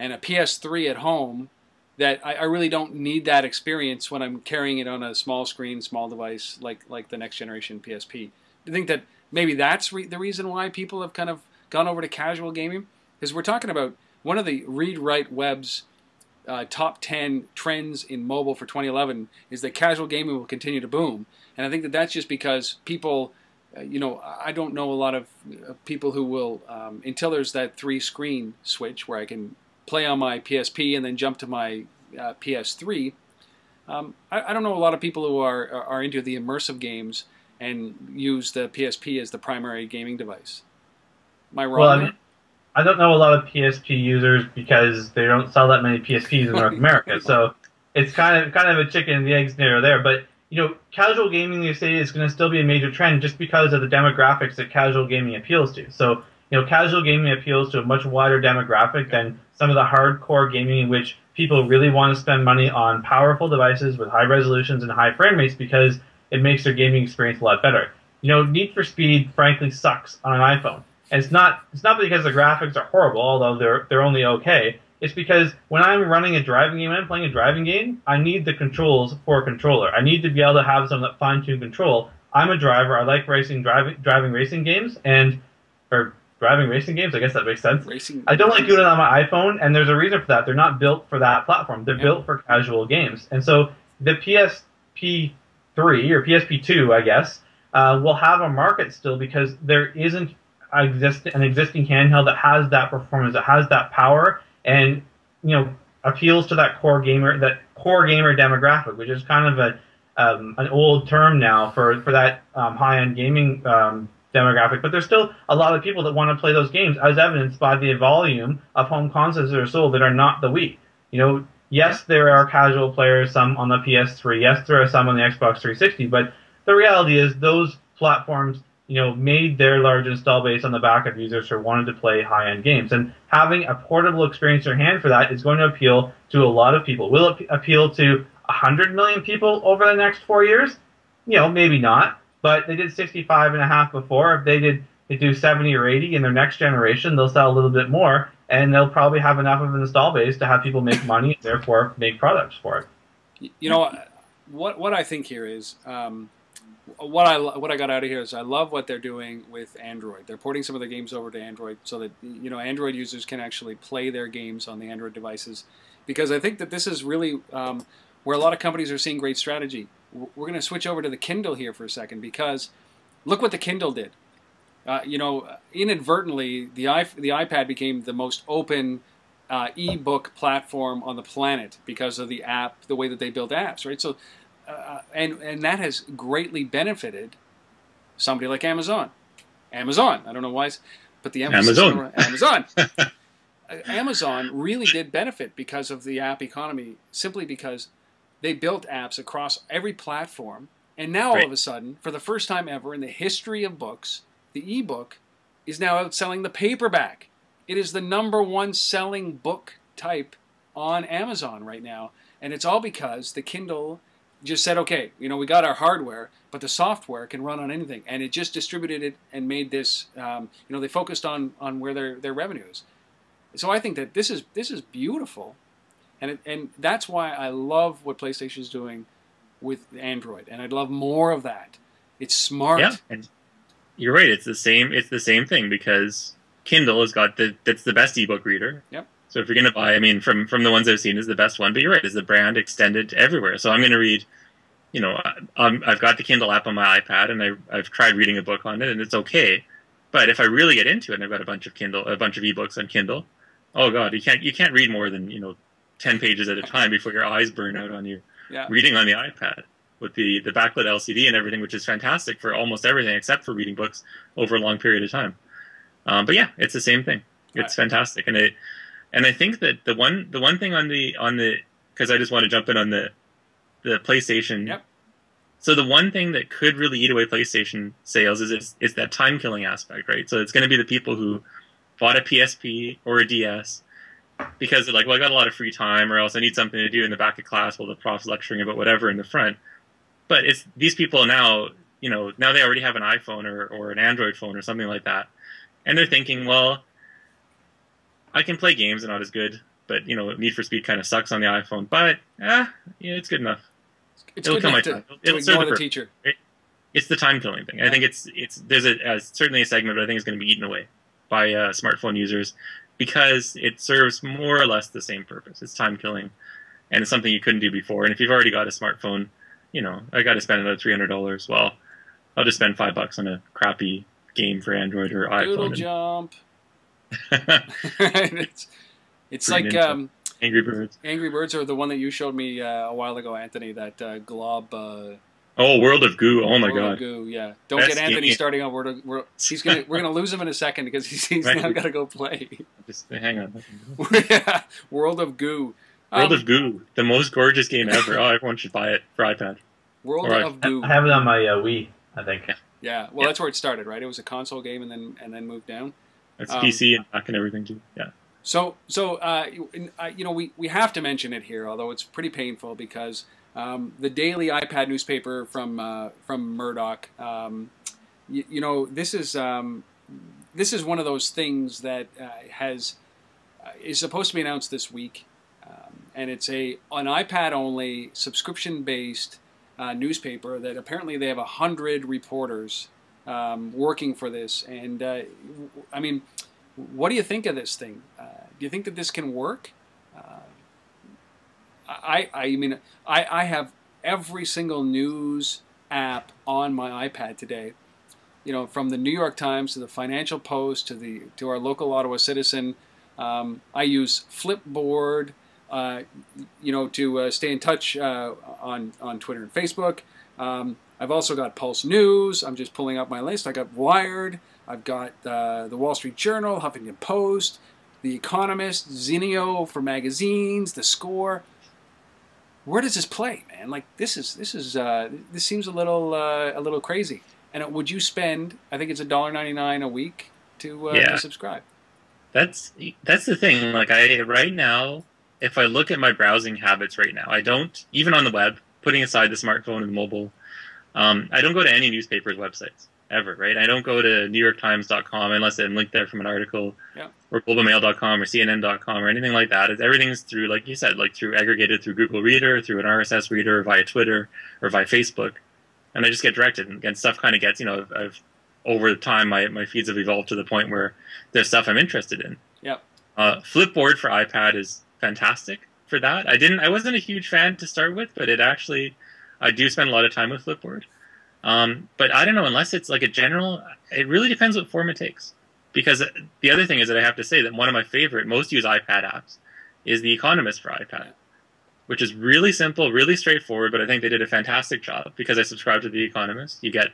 and a PS3 at home, that I really don't need that experience when I'm carrying it on a small screen, small device like the next generation PSP? Do you think that maybe that's the reason why people have kind of gone over to casual gaming? Because we're talking about one of the Read Write Web's top 10 trends in mobile for 2011 is that casual gaming will continue to boom. And I think that that's just because people, you know, I don't know a lot of people who will, until there's that 3-screen switch where I can play on my PSP and then jump to my PS3. I don't know a lot of people who are into the immersive games and use the PSP as the primary gaming device. Am I wrong? Well, I mean, I don't know a lot of PSP users because they don't sell that many PSPs in North America. So it's kind of a chicken and the egg scenario there. But, you know, casual gaming, they say, is going to still be a major trend just because of the demographics that casual gaming appeals to. So, you know, casual gaming appeals to a much wider demographic than some of the hardcore gaming in which people really want to spend money on powerful devices with high resolutions and high frame rates because it makes their gaming experience a lot better. Need for Speed frankly sucks on an iPhone. And it's not because the graphics are horrible, although they're only okay. It's because when I'm running a driving game, when I'm playing a driving game, I need the controls for a controller. I need to be able to have some fine-tuned control. I'm a driver. I like driving racing games, or driving racing games. I guess that makes sense. I don't like doing it on my iPhone, and there's a reason for that. They're not built for that platform. They're built for casual games. And so the PSP3 or PSP2, I guess, will have a market still because there isn't an existing handheld that has that performance, that has that power, and appeals to that core gamer demographic, which is kind of an old term now for that high-end gaming demographic. But there's still a lot of people that want to play those games, as evidenced by the volume of home consoles that are sold that are not the Wii. Yes, there are casual players, some on the PS3. Yes, there are some on the Xbox 360. But the reality is those platforms made their large install base on the back of users who wanted to play high-end games. And having a portable experience in your hand for that is going to appeal to a lot of people. Will it appeal to 100 million people over the next 4 years? Maybe not. But they did 65.5 before. If they do 70 or 80 in their next generation, they'll sell a little bit more, and they'll probably have enough of an install base to have people make money and therefore make products for it. What I think here is... what I got out of here is I love what they're doing with Android. They're porting some of their games over to Android so that Android users can actually play their games on the Android devices, because I think that this is really where a lot of companies are seeing great strategy. We're going to switch over to the Kindle here for a second, because look what the Kindle did. Inadvertently, the iPad became the most open e-book platform on the planet because of the way that they build apps, right? So. And that has greatly benefited somebody like Amazon. I don't know why, but the emphasis on Amazon. Amazon really did benefit because of the app economy, simply because they built apps across every platform. And now all of a sudden, for the first time ever in the history of books, the ebook is now outselling the paperback. It is the #1 selling book type on Amazon right now. And it's all because the Kindle just said, okay, we got our hardware, but the software can run on anything, and it just distributed it and made this. They focused on where their revenue is. So I think that this is beautiful, and that's why I love what PlayStation is doing with Android, and I'd love more of that. It's smart. Yeah, and you're right. It's the same thing, because Kindle has got that's the best ebook reader. Yep. So if you're going to buy, from the ones I've seen, is the best one. But you're right, is the brand extended everywhere. So I'm going to read, I've got the Kindle app on my iPad, and I've tried reading a book on it, and it's okay. But if I really get into it, and I've got a bunch of ebooks on Kindle, oh god, you can't read more than 10 pages at a time before your eyes burn out on you. Yeah. Reading on the iPad with the backlit LCD and everything, which is fantastic for almost everything except for reading books over a long period of time. But yeah, it's the same thing. It's fantastic, and I think that the one thing on the because I just want to jump in on the PlayStation. Yep. So the one thing that could really eat away PlayStation sales is that time killing aspect, right? So it's going to be the people who bought a PSP or a DS because they're like, well, I got a lot of free time, or else I need something to do in the back of class while the prof's lecturing about whatever in the front. But it's these people now, now they already have an iPhone or an Android phone or something like that, and they're thinking, well, I can play games, they're not as good, but Need for Speed kind of sucks on the iPhone. But it's good enough. It'll come to ignore the teacher. It's the time killing thing. I think there's certainly a segment that I think is going to be eaten away by smartphone users, because it serves more or less the same purpose. It's time killing, and it's something you couldn't do before. And if you've already got a smartphone, I got to spend another $300. Well, I'll just spend $5 on a crappy game for Android or iPhone. Doodle jump. it's like Angry Birds. Angry Birds, or the one that you showed me a while ago, Anthony. That glob. World of Goo. Oh my god. World of Goo. Yeah. Don't get Anthony starting on We're gonna lose him in a second because he's now got to go play. Just hang on. Yeah. World of Goo. World of Goo, the most gorgeous game ever. Oh, everyone should buy it for iPad. World of Goo. I have it on my Wii, I think. Yeah. Well, that's where it started, right? It was a console game and then moved down. It's PC and Mac and everything too. Yeah. So we have to mention it here, although it's pretty painful, because the daily iPad newspaper from Murdoch this is one of those things that is supposed to be announced this week, and it's an iPad only subscription based newspaper that apparently they have 100 reporters working for this. And I mean, what do you think of this thing? Do you think that this can work? I mean, I have every single news app on my iPad today. From the New York Times to the Financial Post to our local Ottawa Citizen. I use Flipboard, to stay in touch on Twitter and Facebook. I've also got Pulse News. I'm just pulling up my list. I got Wired. I've got the Wall Street Journal, Huffington Post, The Economist, Zinio for magazines, The Score. Where does this play, man? Like this seems a little crazy. And would you spend? I think it's $1.99 a week to subscribe. That's the thing. Like right now, if I look at my browsing habits right now, I don't, even on the web, putting aside the smartphone and mobile, I don't go to any newspapers' websites ever, right? I don't go to NewYorkTimes.com unless I'm linked there from an article, or GlobalMail.com or CNN.com or anything like that. Everything's through, like you said, through aggregated through Google Reader, through an RSS reader, via Twitter, or via Facebook. And I just get directed, and stuff kind of gets, I've over time, my feeds have evolved to the point where there's stuff I'm interested in. Yep. Flipboard for iPad is fantastic for that. I wasn't a huge fan to start with, but I do spend a lot of time with Flipboard. But I don't know, unless it's like a general, it really depends what form it takes. Because the other thing is that I have to say that one of my favorite, most used iPad apps is The Economist for iPad, which is really simple, really straightforward, but I think they did a fantastic job because I subscribe to The Economist. You get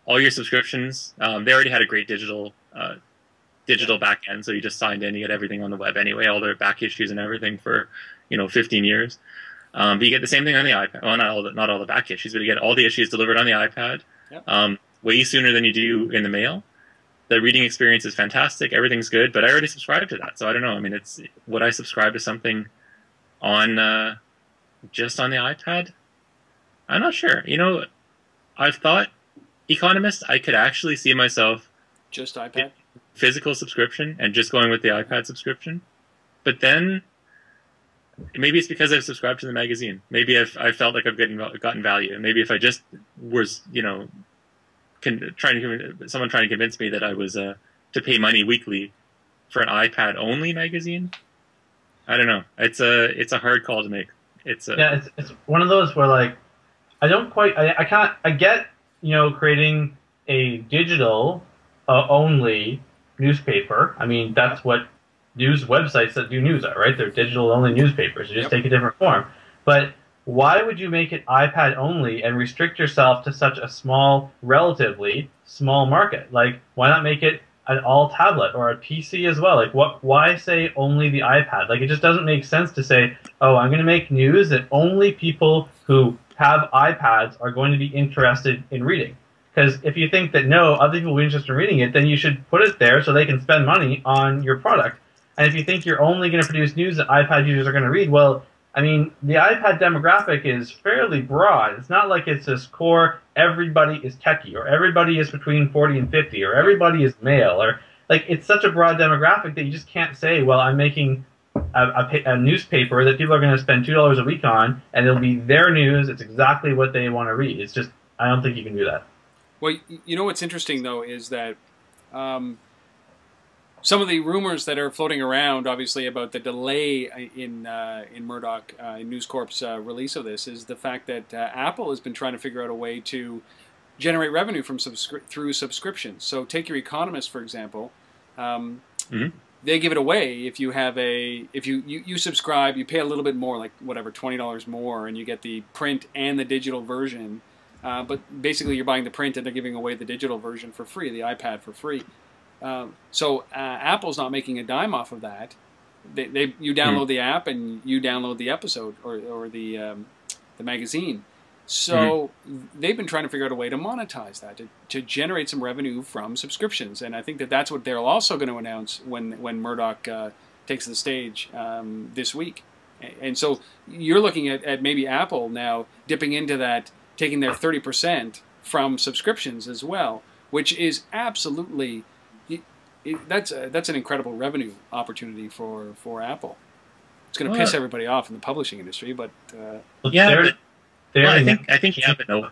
all your subscriptions. They already had a great digital back end, so you just signed in, you get everything on the web anyway, all their back issues and everything for 15 years. But you get the same thing on the iPad. Well, not all the back issues, but you get all the issues delivered on the iPad way sooner than you do in the mail. The reading experience is fantastic. Everything's good, but I already subscribed to that, so I don't know. I mean, would I subscribe to something on just on the iPad? I'm not sure. I've thought Economist, I could actually see myself just iPad physical subscription and just going with the iPad subscription. But then maybe it's because I've subscribed to the magazine. Maybe I felt like I've gotten value. And maybe if I just was, someone trying to convince me that I was to pay money weekly for an iPad only magazine, I don't know. It's a hard call to make. It's one of those where I get creating a digital only newspaper. I mean, that's what news websites that do news are, right? They're digital only newspapers. You just take a different form. But why would you make it iPad only and restrict yourself to such a relatively small market? Like, why not make it an all tablet or a PC as well? Like, why say only the iPad? Like, it just doesn't make sense to say, oh, I'm going to make news that only people who have iPads are going to be interested in reading. Because if you think that no, other people will be interested in reading it, then you should put it there so they can spend money on your product. And if you think you're only going to produce news that iPad users are going to read, well, I mean, the iPad demographic is fairly broad. It's not like it's this core, everybody is techie, or everybody is between 40 and 50, or everybody is male, or it's such a broad demographic that you just can't say, well, I'm making a newspaper that people are going to spend $2 a week on, and it'll be their news. It's exactly what they want to read. It's just, I don't think you can do that. Well, what's interesting, though, is that some of the rumors that are floating around, obviously, about the delay in Murdoch, in News Corp's release of this, is the fact that Apple has been trying to figure out a way to generate revenue through subscriptions. So take your Economist, for example. They give it away if you have if you subscribe, you pay a little bit more, like whatever, $20 more, and you get the print and the digital version. But basically, you're buying the print and they're giving away the digital version for free, the iPad for free. So Apple's not making a dime off of that. You download the app and you download the episode or the magazine. So they've been trying to figure out a way to monetize that, to generate some revenue from subscriptions. And I think that's what they're also going to announce when Murdoch takes the stage this week. And so you're looking at maybe Apple now dipping into that, taking their 30% from subscriptions as well, which is absolutely that's an incredible revenue opportunity for Apple. It's going to piss everybody off in the publishing industry, but yeah, I think yeah, but no.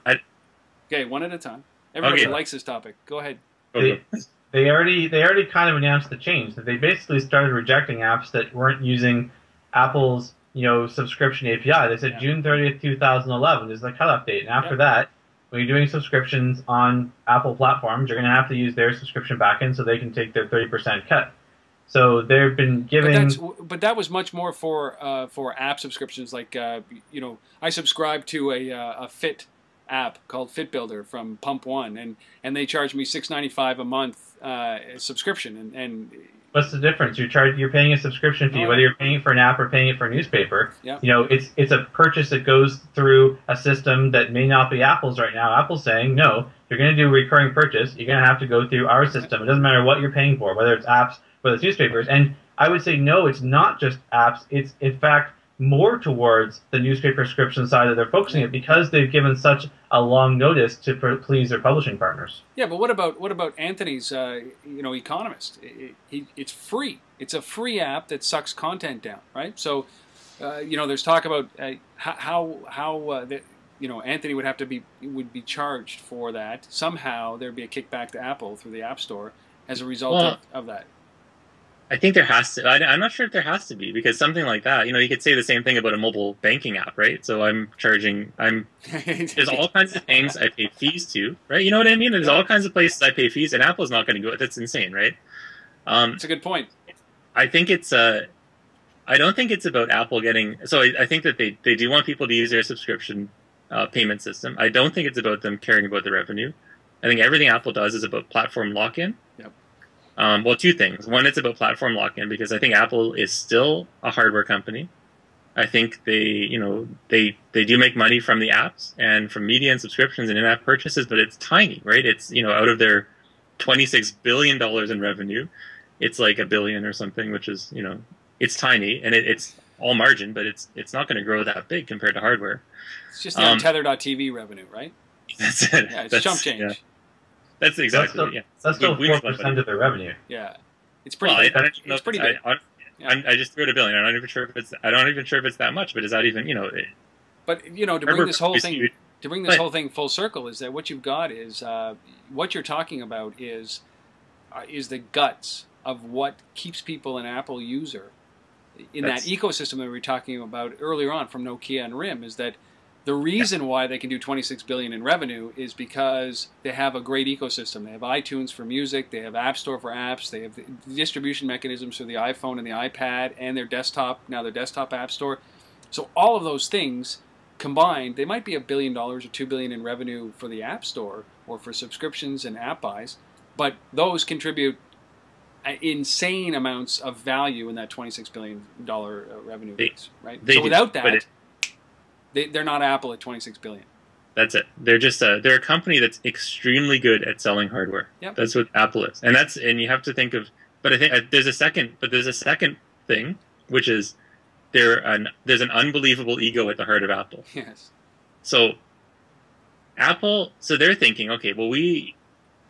Okay, one at a time. Everybody likes this topic. Go ahead. They already kind of announced the change, that they basically started rejecting apps that weren't using Apple's subscription API. They said June 30th, 2011 is the cutoff date, and after that, when you're doing subscriptions on Apple platforms, you're going to have to use their subscription backend so they can take their 30% cut. So they've been giving. But that was much more for app subscriptions. Like I subscribe to a Fit app called Fit Builder from Pump One, and they charge me $6.95 a month subscription. And what's the difference? You're paying a subscription fee, whether you're paying it for an app or paying it for a newspaper. Yeah. It's a purchase that goes through a system that may not be Apple's right now. Apple's saying, no, you're going to do a recurring purchase. You're going to have to go through our system. It doesn't matter what you're paying for, whether it's apps, whether it's newspapers. And I would say, no, it's not just apps. It's, in fact, more towards the newspaper subscription side that they're focusing it, because they've given such a long notice to please their publishing partners. Yeah, but what about Anthony's Economist? It's free. It's a free app that sucks content down, right? So there's talk about how Anthony would be charged for that. Somehow there'd be a kickback to Apple through the App Store as a result of that. I think there has to. I'm not sure if there has to be, because something like that, you could say the same thing about a mobile banking app, right? So there's all kinds of things I pay fees to, right? You know what I mean? There's all kinds of places I pay fees, and Apple's not going to go. That's insane, right? That's a good point. I think it's I don't think it's about Apple getting. So I think that they do want people to use their subscription payment system. I don't think it's about them caring about the revenue. I think everything Apple does is about platform lock-in. Yep. Well, two things. One, it's about platform lock-in, because I think Apple is still a hardware company. I think they do make money from the apps and from media and subscriptions and in-app purchases, but it's tiny, right? It's, out of their $26 billion in revenue, it's like $1 billion or something, which is, it's tiny, and it's all margin, but it's not going to grow that big compared to hardware. It's just the Untether.tv revenue, right? That's it. Yeah, it's chump change. Yeah. That's exactly That's still 4% of their revenue. Yeah, it's pretty. Well, big. It's pretty big. I just threw it $1 billion. I'm not even sure if it's that much. But is that even But to bring this whole thing full circle, is that what you've got is what you're talking about is the guts of what keeps people an Apple user in that ecosystem that we were talking about earlier on from Nokia and RIM. Is that the reason why they can do $26 billion in revenue is because they have a great ecosystem. They have iTunes for music, they have App Store for apps, they have the distribution mechanisms for the iPhone and the iPad, and their desktop App Store. So all of those things combined, they might be $1 billion or $2 billion in revenue for the App Store or for subscriptions and app buys, but those contribute insane amounts of value in that $26 billion revenue base, right? So without that, they're not Apple at $26 billion. That's it. They're just they're a company that's extremely good at selling hardware. Yep. That's what Apple is, and you have to think of. But I think there's a second thing, which is there's an unbelievable ego at the heart of Apple. Yes. So Apple, they're thinking, okay, well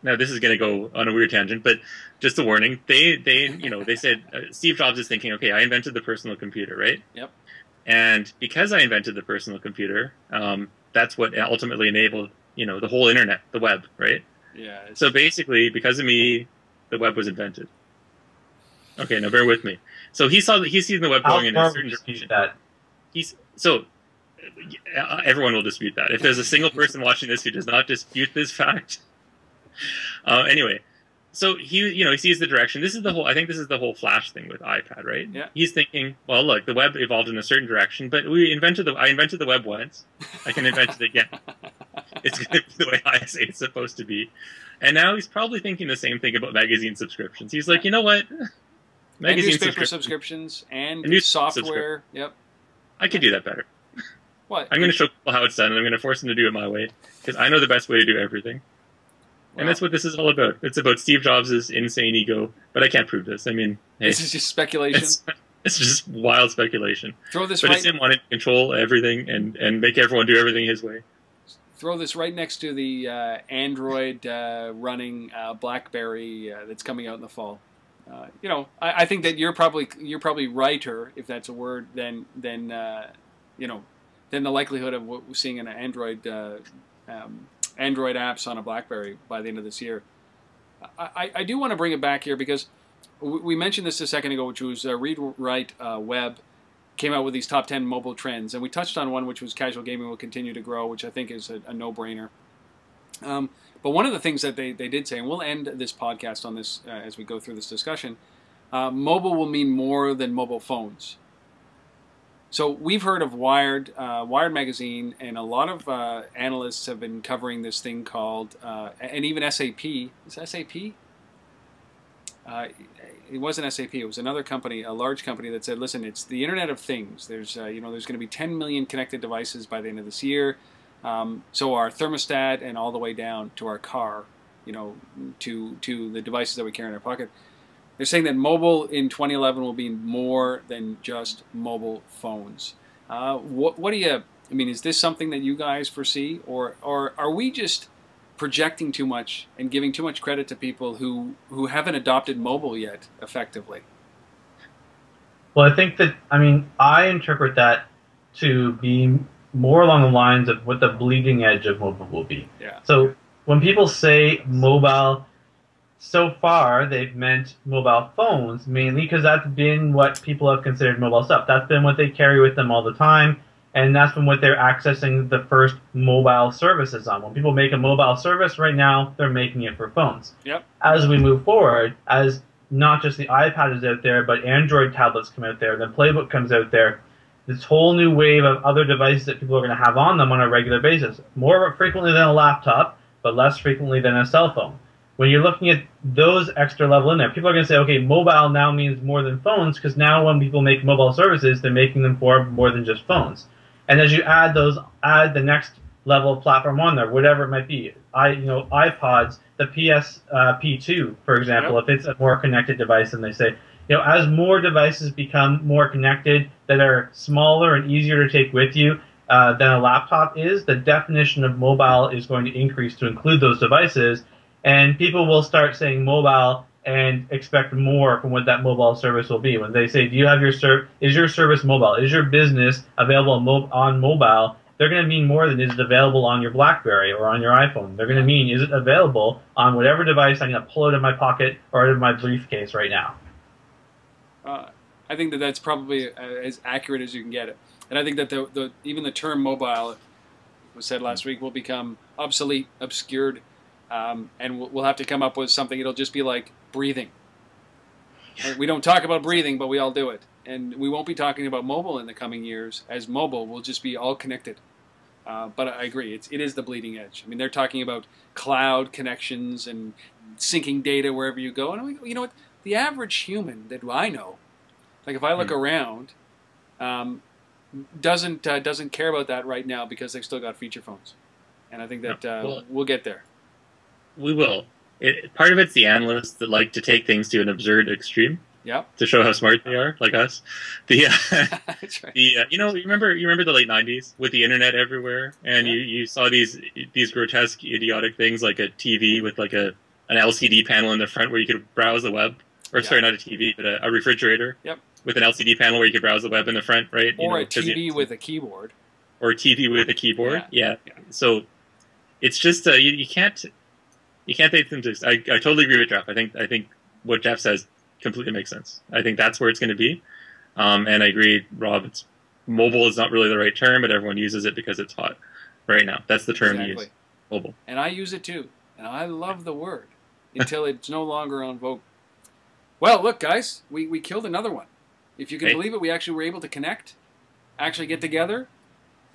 now this is going to go on a weird tangent, but just a warning. They said Steve Jobs is thinking, okay, I invented the personal computer, right? Yep. And because I invented the personal computer, that's what ultimately enabled, the whole internet, the web, right? Yeah. So basically, because of me, the web was invented. Okay, now bear with me. So he's seen the web going in a certain direction. Everyone will dispute that. If there's a single person watching this who does not dispute this fact, anyway. So he sees the direction. I think this is the whole Flash thing with iPad, right? Yeah. He's thinking, well, look, the web evolved in a certain direction, but I invented the web once. I can invent it again. It's going to be the way I say it's supposed to be. And now he's probably thinking the same thing about magazine subscriptions. He's like, you know what? Magazine newspaper subscriptions and software. Yep. I could do that better. What? I'm going to show people how it's done, and I'm going to force them to do it my way, because I know the best way to do everything. And that's what this is all about. It's about Steve Jobs' insane ego, but I can't prove this. I mean, hey, this is just speculation. It's just wild speculation. Throw this but it's him wanting to control everything and make everyone do everything his way. throw this right next to the Android running BlackBerry that's coming out in the fall. I think that you're probably righter, if that's a word, than the likelihood of seeing an Android apps on a BlackBerry by the end of this year. I do want to bring it back here because we mentioned this a second ago, which was Read Write Web came out with these top 10 mobile trends, and we touched on one which was casual gaming will continue to grow, which I think is a no-brainer. But one of the things that they did say, and we'll end this podcast on this as we go through this discussion, mobile will mean more than mobile phones. So we've heard of Wired magazine, and a lot of analysts have been covering this thing called, and even SAP. Is it SAP? It wasn't SAP. It was another company, a large company that said, "Listen, it's the Internet of Things. There's there's going to be 10 million connected devices by the end of this year. So our thermostat and all the way down to our car, to the devices that we carry in our pocket." They're saying that mobile in 2011 will be more than just mobile phones. What do you? I mean, is this something that you guys foresee, or are we just projecting too much and giving too much credit to people who haven't adopted mobile yet effectively? Well, I think that, I interpret that to be more along the lines of what the bleeding edge of mobile will be. Yeah. So when people say mobile, so far they've meant mobile phones mainly because that's been what people have considered mobile stuff. That's been what they carry with them all the time. And that's been what they're accessing the first mobile services on. When people make a mobile service right now, they're making it for phones. Yep. As we move forward, as not just the iPad is out there, but Android tablets come out there, then Playbook comes out there, this whole new wave of other devices that people are going to have on them on a regular basis. More frequently than a laptop, but less frequently than a cell phone. When you're looking at those extra level in there, people are going to say, okay, mobile now means more than phones, because now when people make mobile services, they're making them for more than just phones. And as you add the next level of platform on there, whatever it might be, iPods, the PSP2, for example, Yep. if it's a more connected device, and they say, as more devices become more connected, that are smaller and easier to take with you than a laptop is, the definition of mobile is going to increase to include those devices, and people will start saying mobile and expect more from what that mobile service will be. When they say, do you have is your service mobile? Is your business available on mobile? They're going to mean more than is it available on your BlackBerry or on your iPhone. They're going to mean, is it available on whatever device I'm going to pull out of my pocket or out of my briefcase right now? I think that that's probably as accurate as you can get it. And I think that even the term mobile, it was said last week, will become obsolete, obscured, and we'll have to come up with something. It'll just be like breathing. We don't talk about breathing, but we all do it. And we won't be talking about mobile in the coming years, as mobile will just be all connected. But I agree, it is the bleeding edge. I mean, they're talking about cloud connections and syncing data wherever you go. And you know what? The average human that I know, like if I look around, doesn't care about that right now because they've still got feature phones. And I think that we'll get there. We will. Part of it's the analysts that like to take things to an absurd extreme. Yep. To show how smart they are, like us. That's right. You remember the late '90s with the internet everywhere, and you saw these grotesque, idiotic things like a TV with like an LCD panel in the front where you could browse the web, or sorry, not a TV, but a refrigerator. Yep. With an LCD panel where you could browse the web in the front, right? Or a TV with a keyboard. Or a TV with a keyboard. Yeah. So it's just you can't take them to. I totally agree with Jeff. I think what Jeff says completely makes sense. I think that's where it's going to be. And I agree, Rob, mobile is not really the right term, but everyone uses it because it's hot right now. That's the term you use, mobile. And I use it too. And I love the word until it's no longer on vogue. Well, look, guys, we killed another one. If you can believe it, we actually were able to connect, actually get together,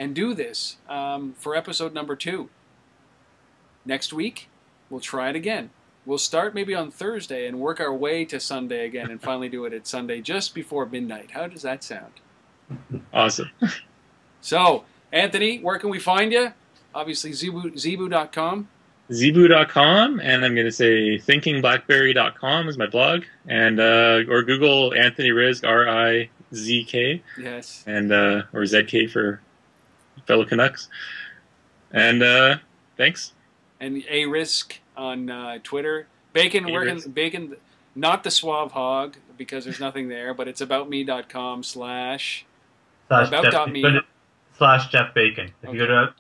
and do this for episode number 2. Next week, we'll try it again. We'll start maybe on Thursday and work our way to Sunday again and finally do it at Sunday just before midnight. How does that sound? Awesome. So, Anthony, where can we find you? Obviously, zebu.com. Zebu.com, and I'm going to say thinkingblackberry.com is my blog, and or Google Anthony Rizk, R-I-Z-K. Yes. And or ZK for fellow Canucks. And thanks. And A-Risk on Twitter. Bacon, Bacon, not the Suave Hog, because there's nothing there, but it's aboutme.com slash about.me. Slash Jeff Bacon. If you go to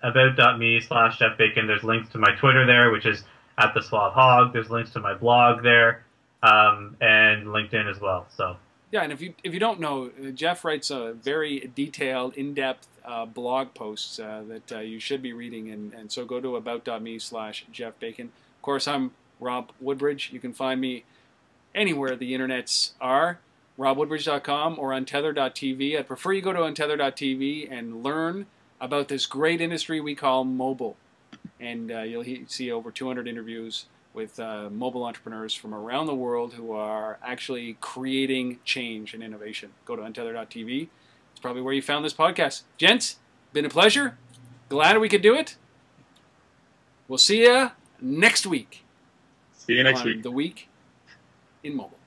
about.me/Jeff Bacon, there's links to my Twitter there, which is at the Suave Hog. There's links to my blog there, and LinkedIn as well. So yeah, and if you don't know, Jeff writes a very detailed, in-depth blog posts that you should be reading, and so go to about.me/Jeff Bacon. Of course, I'm Rob Woodbridge. You can find me anywhere the internets are, robwoodbridge.com or untether.tv. I'd prefer you go to untether.tv and learn about this great industry we call mobile. And you'll see over 200 interviews with mobile entrepreneurs from around the world who are actually creating change and innovation. Go to untether.tv. It's probably where you found this podcast. Gents, been a pleasure. Glad we could do it. We'll see you next week. See you next week. The Week in Mobile.